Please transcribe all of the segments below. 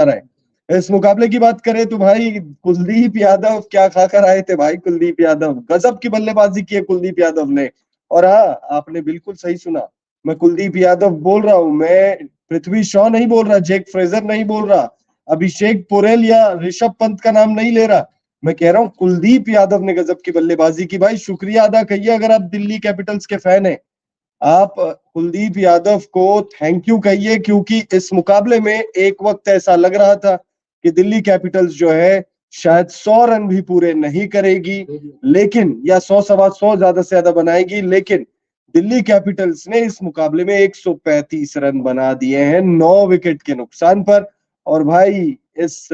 रहा है। इस मुकाबले की बात करें तो भाई कुलदीप यादव क्या खाकर आए थे भाई। कुलदीप यादव गजब की बल्लेबाजी की है कुलदीप यादव ने। और हाँ, आपने बिल्कुल सही सुना, मैं कुलदीप यादव बोल रहा हूं, मैं पृथ्वी शॉ नहीं बोल रहा, जैक फ्रेजर नहीं बोल रहा, अभिषेक पोरेल या ऋषभ पंत का नाम नहीं ले रहा। मैं कह रहा हूँ कुलदीप यादव ने गजब की बल्लेबाजी की भाई। शुक्रिया अदा कहिए अगर आप दिल्ली कैपिटल्स के फैन हैं, आप कुलदीप यादव को थैंक यू कहिए, क्योंकि इस मुकाबले में एक वक्त ऐसा लग रहा था कि दिल्ली कैपिटल्स जो है शायद 100 रन भी पूरे नहीं करेगी, लेकिन या 100 सवा 100 ज्यादा से ज्यादा बनाएगी, लेकिन दिल्ली कैपिटल्स ने इस मुकाबले में 135 रन बना दिए हैं 9 विकेट के नुकसान पर। और भाई इस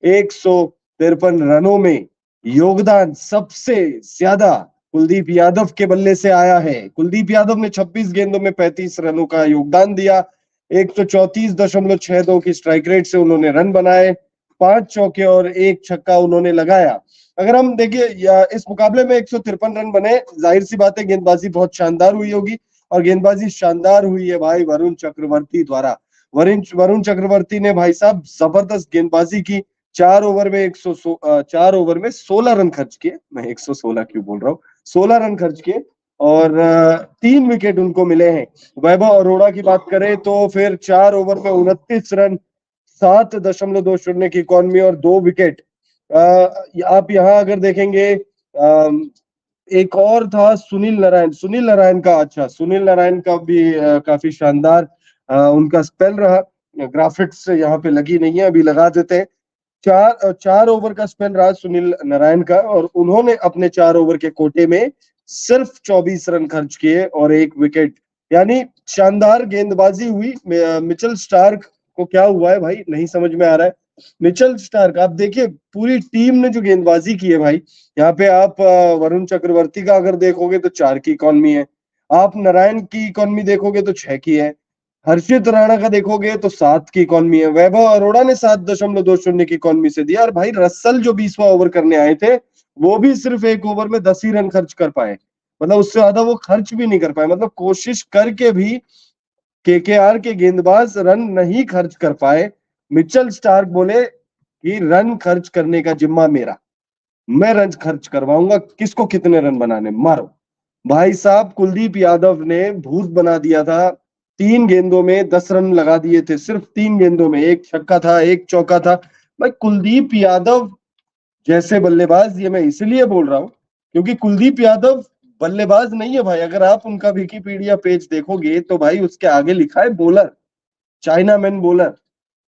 153 रनों में योगदान सबसे ज्यादा कुलदीप यादव के बल्ले से आया है। कुलदीप यादव ने 26 गेंदों में 35 रनों का योगदान दिया। 134.62 की स्ट्राइक रेट से उन्होंने रन बनाए, 5 चौके और 1 छक्का उन्होंने लगाया। अगर हम देखिए इस मुकाबले में 153 रन बने, जाहिर सी बात है गेंदबाजी बहुत शानदार हुई होगी, और गेंदबाजी शानदार हुई है भाई वरुण चक्रवर्ती द्वारा। वरुण चक्रवर्ती ने भाई साहब जबरदस्त गेंदबाजी की। 4 ओवर में 16 रन खर्च किए, मैं 116 क्यों बोल रहा हूँ, 16 रन खर्च किए, और 3 विकेट उनको मिले हैं। वैभव अरोड़ा की बात करें तो फिर 4 ओवर में 29 रन, 7.20 की इकॉनमी और 2 विकेट। आप यहाँ अगर देखेंगे एक और था सुनील नारायण का, अच्छा सुनील नारायण का भी काफी शानदार उनका स्पेल रहा। ग्राफिक्स यहाँ पे लगी नहीं है, अभी लगा देते हैं। 4 ओवर का स्पेल रहा सुनील नारायण का, और उन्होंने अपने 4 ओवर के कोटे में सिर्फ 24 रन खर्च किए और 1 विकेट। यानी शानदार गेंदबाजी हुई। मिचेल स्टार्क को क्या हुआ है भाई नहीं समझ में आ रहा है। मिचेल स्टार्क आप देखिए, पूरी टीम ने जो गेंदबाजी की है भाई, यहाँ पे आप वरुण चक्रवर्ती का अगर देखोगे तो 4 की इकॉनमी है, आप नारायण की इकॉनमी देखोगे तो 6 की है, हर्षित राणा का देखोगे तो 7 की इकॉनमी है, वैभव अरोड़ा ने 7.20 की इकॉनमी से दिया, और भाई रसल जो 20वां ओवर करने आए थे वो भी सिर्फ 1 ओवर में 10 ही रन खर्च कर पाए। मतलब उससे ज्यादा वो खर्च भी नहीं कर पाए, मतलब कोशिश करके भी केकेआर के गेंदबाज रन नहीं खर्च कर पाए। मिचेल स्टार्क बोले कि रन खर्च करने का जिम्मा मेरा, मैं रन खर्च करवाऊंगा, किसको कितने रन बनाने मारो। भाई साहब कुलदीप यादव ने भूत बना दिया था। 3 गेंदों में 10 रन लगा दिए थे, सिर्फ 3 गेंदों में, 1 छक्का था 1 चौका था। भाई कुलदीप यादव जैसे बल्लेबाज, ये मैं इसलिए बोल रहा हूं क्योंकि कुलदीप यादव बल्लेबाज नहीं है भाई। अगर आप उनका विकिपीडिया पेज देखोगे तो भाई उसके आगे लिखा है बॉलर, चाइना मैन बॉलर।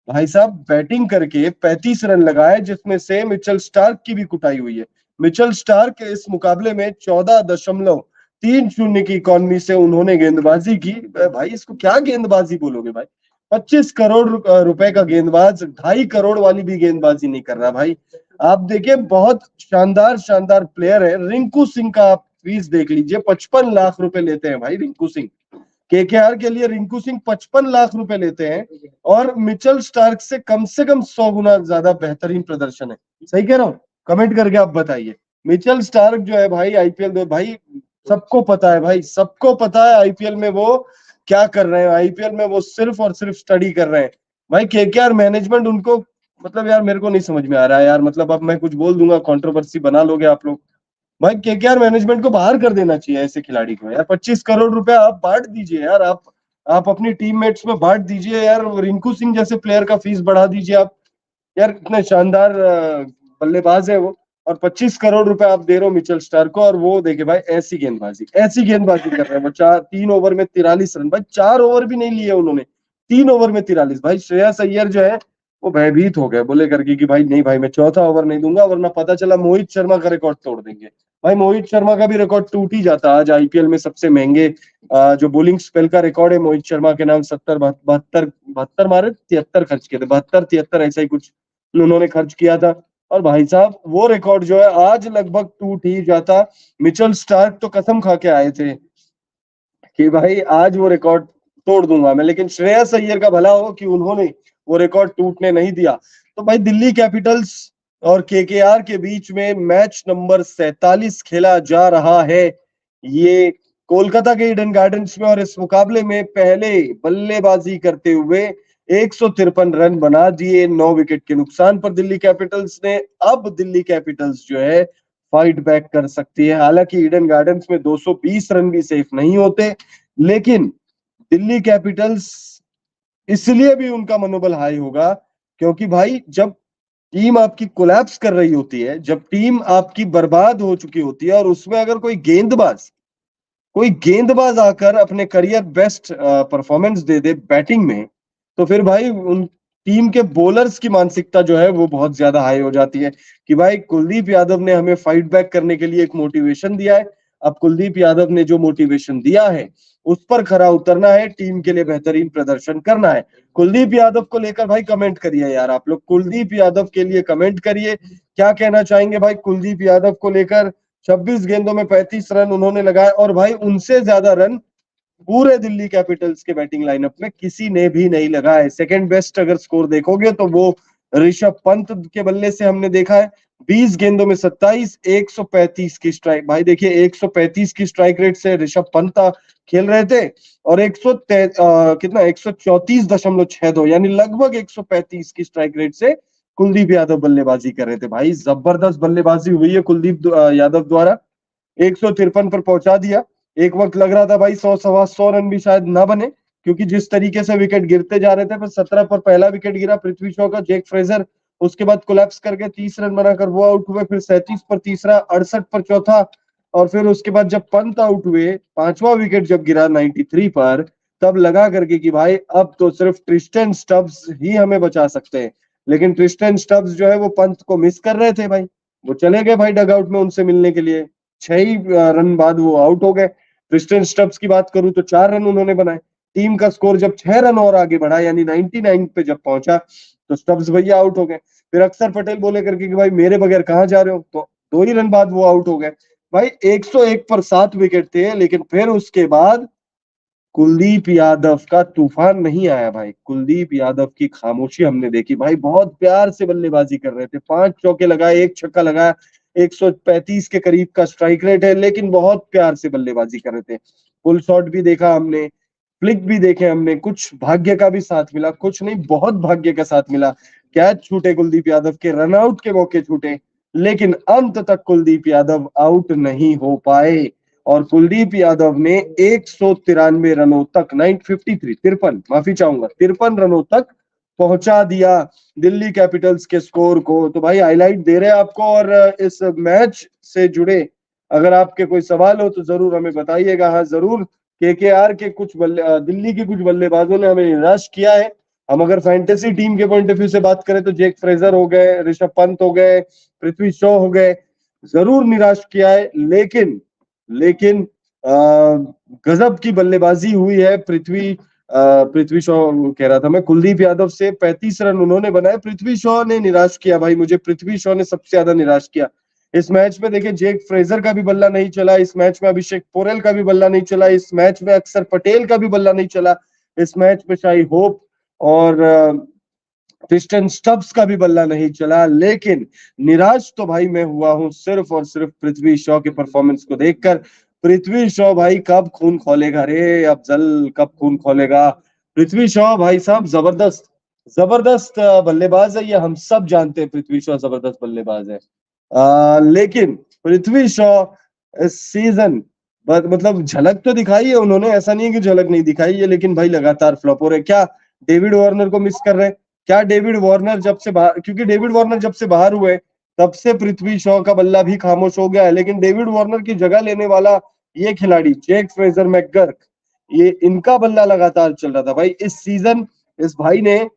भाई साहब बैटिंग करके 35 रन लगाए, जिसमें से मिचेल स्टार्क की भी कुटाई हुई है। मिचेल स्टार्क इस मुकाबले में 14.30 की इकॉनमी से उन्होंने गेंदबाजी की। भाई इसको क्या गेंदबाजी बोलोगे भाई। 25 करोड़ रुपए का गेंदबाज 2.5 करोड़ वाली भी गेंदबाजी नहीं कर रहा भाई। आप देखिए बहुत शानदार शानदार प्लेयर है। रिंकू सिंह का आप फीस देख लीजिए, 55 लाख रुपए लेते हैं भाई रिंकू सिंह। केकेआर के लिए रिंकू सिंह 55 लाख रुपए लेते हैं, और मिचेल स्टार्क से कम 100 गुना ज्यादा बेहतरीन प्रदर्शन है। सही कह रहा हूं, कमेंट करके आप बताइए। मिचेल स्टार्क जो है भाई आईपीएल में, भाई सबको पता है भाई, सबको पता है आईपीएल में वो क्या कर रहे हैं। आईपीएल में वो सिर्फ और सिर्फ स्टडी कर रहे हैं भाई। केकेआर मैनेजमेंट उनको, मतलब यार मेरे को नहीं समझ में आ रहा है यार, मतलब अब मैं कुछ बोल दूंगा कंट्रोवर्सी बना लोगे आप लोग। भाई केकेआर मैनेजमेंट को बाहर कर देना चाहिए ऐसे खिलाड़ी को यार। 25 करोड़ रुपए आप बांट दीजिए यार, आप अपनी टीममेट्स में बांट दीजिए यार। रिंकू सिंह जैसे प्लेयर का फीस बढ़ा दीजिए आप यार, इतने शानदार बल्लेबाज है वो। और 25 करोड़ रुपए आप दे रहे हो मिचेल स्टार को, और वो देखे भाई ऐसी गेंदबाजी कर रहे हैं वो। 3 ओवर में 43 रन, भाई 4 ओवर भी नहीं लिए उन्होंने, 3 ओवर में 43। भाई श्रेयस अय्यर जो है वो भयभीत हो गए बोले करके कि भाई नहीं भाई मैं चौथा ओवर नहीं दूंगा, वरना पता चला मोहित शर्मा का रिकॉर्ड तोड़ देंगे। भाई मोहित शर्मा का भी रिकॉर्ड टूट ही जाता। आज आईपीएल में सबसे महंगे जो बोलिंग स्पेल का रिकॉर्ड है मोहित शर्मा के नाम, 70 बहत्तर मारे, 73 खर्च किए थे, 72 73 ऐसा ही कुछ उन्होंने खर्च किया था। और भाई साहब वो रिकॉर्ड जो है आज लगभग टूट ही जाता। मिचेल स्टार्क तो कसम खा के आए थे कि भाई आज वो रिकॉर्ड तोड़ दूंगा मैं, लेकिन श्रेयस अय्यर का भला हो कि उन्होंने वो रिकॉर्ड टूटने नहीं दिया। तो भाई दिल्ली कैपिटल्स और केकेआर के बीच में मैच नंबर 47 खेला जा रहा है, ये कोलकाता के ईडन गार्डन्स में। और इस मुकाबले में पहले बल्लेबाजी करते हुए 153 रन बना दिए 9 विकेट के नुकसान पर दिल्ली कैपिटल्स ने। अब दिल्ली कैपिटल्स जो है फाइट बैक कर सकती है। हालांकि ईडन गार्डन्स में 220 रन भी सेफ नहीं होते, लेकिन दिल्ली कैपिटल्स इसलिए भी उनका मनोबल हाई होगा क्योंकि भाई जब टीम आपकी कोलैप्स कर रही होती है, जब टीम आपकी बर्बाद हो चुकी होती है और उसमें अगर कोई गेंदबाज आकर अपने करियर बेस्ट परफॉर्मेंस दे दे बैटिंग में, तो फिर भाई उन टीम के बॉलर्स की मानसिकता जो है वो बहुत ज्यादा हाई हो जाती है कि भाई कुलदीप यादव ने हमें फाइट बैक करने के लिए एक मोटिवेशन दिया है। अब कुलदीप यादव ने जो मोटिवेशन दिया है उस पर खरा उतरना है, टीम के लिए बेहतरीन प्रदर्शन करना है। कुलदीप यादव को लेकर भाई कमेंट करिए यार, आप लोग कुलदीप यादव के लिए कमेंट करिए, क्या कहना चाहेंगे भाई कुलदीप यादव को लेकर। 26 गेंदों में 35 रन उन्होंने लगाए और भाई उनसे ज्यादा रन पूरे दिल्ली कैपिटल्स के बैटिंग लाइनअप में किसी ने भी नहीं लगाए। सेकंड बेस्ट अगर स्कोर देखोगे तो वो ऋषभ पंत के बल्ले से हमने देखा है। 20 गेंदों में 27, 135 की स्ट्राइक, भाई देखिए 135 की स्ट्राइक रेट से ऋषभ पंत खेल रहे थे और 134.62 यानी लगभग 135 की स्ट्राइक रेट से कुलदीप यादव बल्लेबाजी कर रहे थे। भाई जबरदस्त बल्लेबाजी हुई है कुलदीप यादव द्वारा, 153 पर पहुंचा दिया। एक वक्त लग रहा था भाई 100 रन भी शायद ना बने, क्योंकि जिस तरीके से विकेट गिरते जा रहे थे। फिर 17 पर पहला विकेट गिरा पृथ्वी शॉ का, जैक फ्रेजर उसके बाद कोलैप्स करके 30 रन बनाकर वो आउट हुए। फिर 37 पर तीसरा, 68 पर चौथा, और फिर उसके बाद जब पंत आउट हुए, पांचवा विकेट जब गिरा 93 पर, तब लगा करके कि भाई अब तो सिर्फ ट्रिस्टन स्टब्स ही हमें बचा सकते हैं। लेकिन ट्रिस्टन स्टब्स जो है वो पंत को मिस कर रहे थे भाई, वो चले गए भाई डगआउट में उनसे मिलने के लिए। 6 रन बाद वो आउट हो गए। क्रिस्टन स्टब्स की बात करूं तो 4 रन उन्होंने बनाए। टीम का स्कोर जब 6 रन और आगे बढ़ा यानी 99 पे जब पहुंचा तो स्टब्स भैया आउट हो गए। फिर अक्षर पटेल बोले करके कि भाई मेरे बगैर कहां जा रहे हो, तो 2 ही रन बाद वो आउट हो गए। भाई 101 पर 7 विकेट थे, लेकिन फिर उसके बाद कुलदीप यादव का तूफान नहीं आया भाई। कुलदीप यादव की खामोशी हमने देखी भाई, बहुत प्यार से बल्लेबाजी कर रहे थे, 5 चौके लगाए, 1 छक्का लगाया, 135 के करीब का स्ट्राइक रेट है, लेकिन बहुत प्यार से बल्लेबाजी कर रहे थे। फुल शॉट भी देखा हमने, फ्लिक भी देखे हमने, कुछ भाग्य का भी साथ मिला, कुछ नहीं बहुत भाग्य का साथ मिला। कैच छूटे कुलदीप यादव के, रनआउट के मौके छूटे, लेकिन अंत तक कुलदीप यादव आउट नहीं हो पाए और कुलदीप यादव ने 193 रनों तक 953 53 माफी चाहूंगा 53 रनों तक पहुंचा दिया दिल्ली कैपिटल्स के स्कोर को। तो भाई हाईलाइट दे रहे हैं आपको, और इस मैच से जुड़े अगर आपके कोई सवाल हो तो जरूर हमें बताइएगा। हाँ जरूर, केकेआर के दिल्ली के कुछ बल्लेबाजों ने हमें निराश किया है। हम अगर फैंटेसी टीम के पॉइंट ऑफ व्यू से बात करें तो जैक फ्रेजर हो गए, ऋषभ पंत हो गए, पृथ्वी शॉ हो गए, जरूर निराश किया है। लेकिन गजब की बल्लेबाजी हुई है पृथ्वी शॉ कह रहा था मैं, कुलदीप यादव से 35 रन उन्होंने बनाए। पृथ्वी शॉ ने निराश किया भाई, मुझे पृथ्वी शॉ ने सबसे ज्यादा निराश किया इस मैच में। देखिए जैक फ्रेजर का भी बल्ला नहीं चला इस मैच में, अभिषेक पोरेल का भी बल्ला नहीं चला इस मैच में, अक्षर पटेल का भी बल्ला नहीं चला इस मैच में, शाही होप और क्रिस्टन स्टब्स का भी बल्ला नहीं चला। लेकिन निराश तो भाई मैं हुआ हूं सिर्फ और सिर्फ पृथ्वी शॉ के परफॉर्मेंस को देखकर। पृथ्वी शॉ भाई कब खून खोलेगा रे अफजल, कब खून खोलेगा पृथ्वी शॉ भाई साहब। जबरदस्त जबरदस्त बल्लेबाज है, ये हम सब जानते हैं पृथ्वी शॉ जबरदस्त बल्लेबाज है। लेकिन पृथ्वी शॉ इस सीजन मतलब झलक तो दिखाई है उन्होंने, ऐसा नहीं है कि झलक नहीं दिखाई है, लेकिन भाई लगातार फ्लॉप हो रहे। क्या डेविड वार्नर को मिस कर रहे हैं? क्या डेविड वार्नर जब से बाहर, क्योंकि डेविड वार्नर जब से बाहर हुए तब से पृथ्वी शॉ का बल्ला भी खामोश हो गया है। लेकिन डेविड वार्नर की जगह लेने वाला ये खिलाड़ी जैक फ्रेजर मैकगर्क, ये इनका बल्ला लगातार चल रहा था भाई इस सीजन। इस भाई ने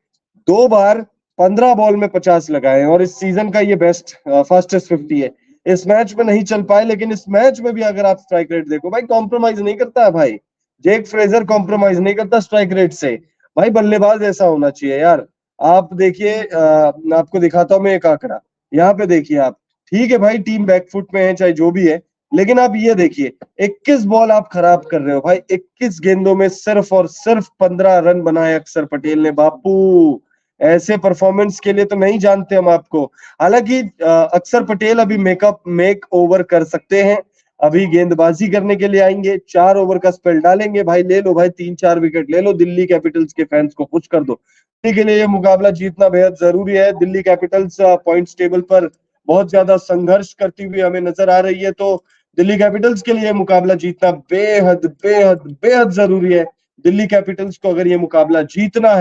2 बार 15 बॉल में 50 लगाए और इस सीजन का ये बेस्ट फास्टेस्ट 50 है। इस मैच में नहीं चल पाए, लेकिन इस मैच में भी अगर आप स्ट्राइक रेट देखो भाई, कॉम्प्रोमाइज नहीं करता है भाई जैक फ्रेजर, कॉम्प्रोमाइज नहीं करता स्ट्राइक रेट से। भाई बल्लेबाज ऐसा होना चाहिए यार। आप देखिए, आपको दिखाता हूं मैं एक आंकड़ा, यहाँ पे देखिए आप। ठीक है भाई टीम बैकफुट में है चाहे जो भी है, लेकिन आप ये देखिए 21 बॉल आप खराब कर रहे हो भाई, 21 गेंदों में सिर्फ और सिर्फ 15 रन बनाए अक्षर पटेल ने। बापू ऐसे परफॉर्मेंस के लिए तो नहीं जानते हम आपको। हालांकि अक्षर पटेल अभी मेक ओवर कर सकते हैं, अभी गेंदबाजी करने के लिए आएंगे, 4 ओवर का स्पेल डालेंगे, भाई ले लो भाई 3-4 विकेट ले लो, दिल्ली कैपिटल्स के फैंस को खुश कर दो। दिल्ली के लिए ये मुकाबला जीतना बेहद जरूरी है। दिल्ली कैपिटल्स पॉइंट्स टेबल पर बहुत ज्यादा संघर्ष करती हुई हमें नजर आ रही है, तो दिल्ली कैपिटल्स के लिए मुकाबला जीतना बेहद बेहद बेहद जरूरी है। दिल्ली कैपिटल्स को अगर ये मुकाबला जीतना है